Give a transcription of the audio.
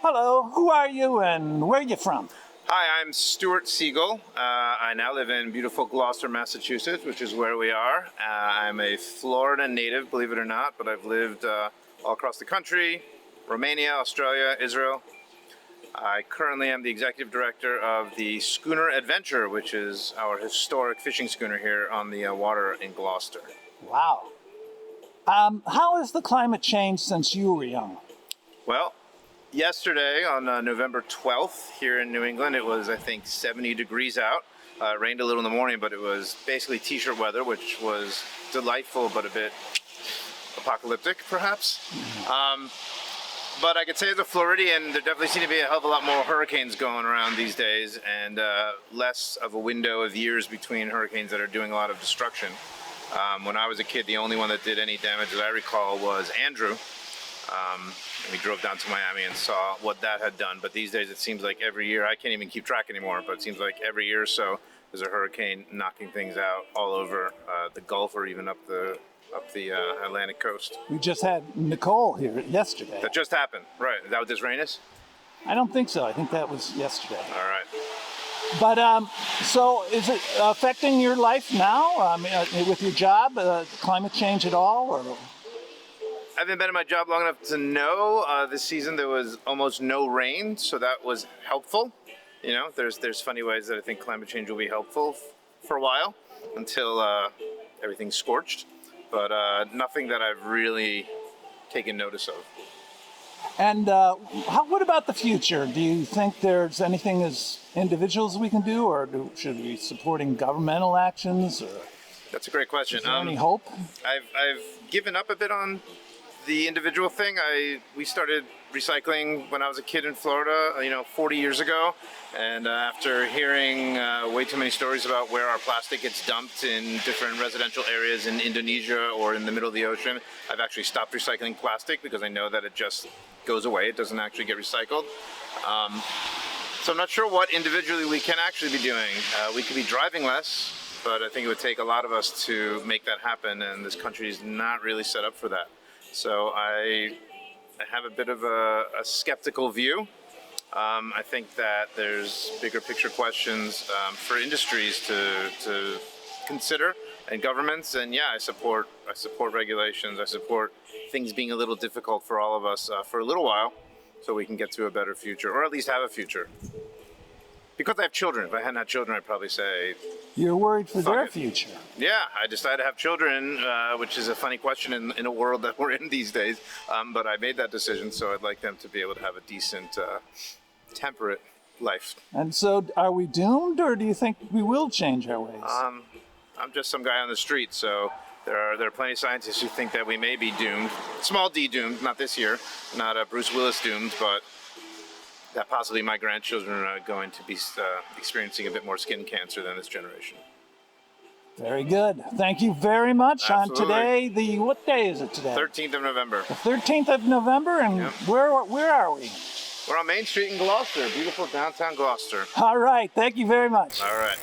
Hello, who are you and where are you from? Hi, I'm Stuart Siegel. I now live in beautiful Gloucester, Massachusetts, which is where we are. I'm a Florida native, believe it or not, but I've lived all across the country, Romania, Australia, Israel. I currently am the executive director of the Schooner Adventure, which is our historic fishing schooner here on the water in Gloucester. Wow. How has the climate changed since you were young? Well, yesterday on November 12th here in New England, it was, I think, 70 degrees out. It rained a little in the morning, but it was basically t-shirt weather, which was delightful, but a bit apocalyptic, perhaps. But I could say as a Floridian, there definitely seem to be a hell of a lot more hurricanes going around these days, and less of a window of years between hurricanes that are doing a lot of destruction. When I was a kid, the only one that did any damage that I recall was Andrew. We drove down to Miami and saw what that had done. But these days, it seems like every year, I can't even keep track anymore, but it seems like every year or so, there's a hurricane knocking things out all over the Gulf or even up the Atlantic coast. We just had Nicole here yesterday. That just happened, right? Is that what this rain is? I don't think so. I think that was yesterday. All right. But so is it affecting your life now with your job, climate change at all? Or? I haven't been in my job long enough to know. This season there was almost no rain, so that was helpful. You know, there's funny ways that I think climate change will be helpful for a while until everything's scorched. But nothing that I've really taken notice of. And what about the future? Do you think there's anything as individuals we can do, or should we be supporting governmental actions? Or that's a great question. Is there any hope? I've given up a bit on the individual thing. We started recycling when I was a kid in Florida, 40 years ago. And after hearing way too many stories about where our plastic gets dumped in different residential areas in Indonesia or in the middle of the ocean, I've actually stopped recycling plastic because I know that it just goes away. It doesn't actually get recycled. So I'm not sure what individually we can actually be doing. We could be driving less, but I think it would take a lot of us to make that happen, and this country is not really set up for that. So I have a bit of a skeptical view. I think that there's bigger picture questions for industries to consider and governments. And yeah, I support regulations. I support things being a little difficult for all of us for a little while, so we can get to a better future, or at least have a future. Because I have children. If I hadn't had children, I'd probably say... You're worried for their future. Yeah, I decided to have children, which is a funny question in a world that we're in these days. But I made that decision, so I'd like them to be able to have a decent, temperate life. And so are we doomed, or do you think we will change our ways? I'm just some guy on the street, so there are plenty of scientists who think that we may be doomed. Small d doomed, not this year. Not Bruce Willis doomed, but... that possibly my grandchildren are going to be experiencing a bit more skin cancer than this generation. Very good. Thank you very much. Absolutely. On today, what day is it today? 13th of November. The 13th of November, and yep. Where are we? We're on Main Street in Gloucester, beautiful downtown Gloucester. All right. Thank you very much. All right.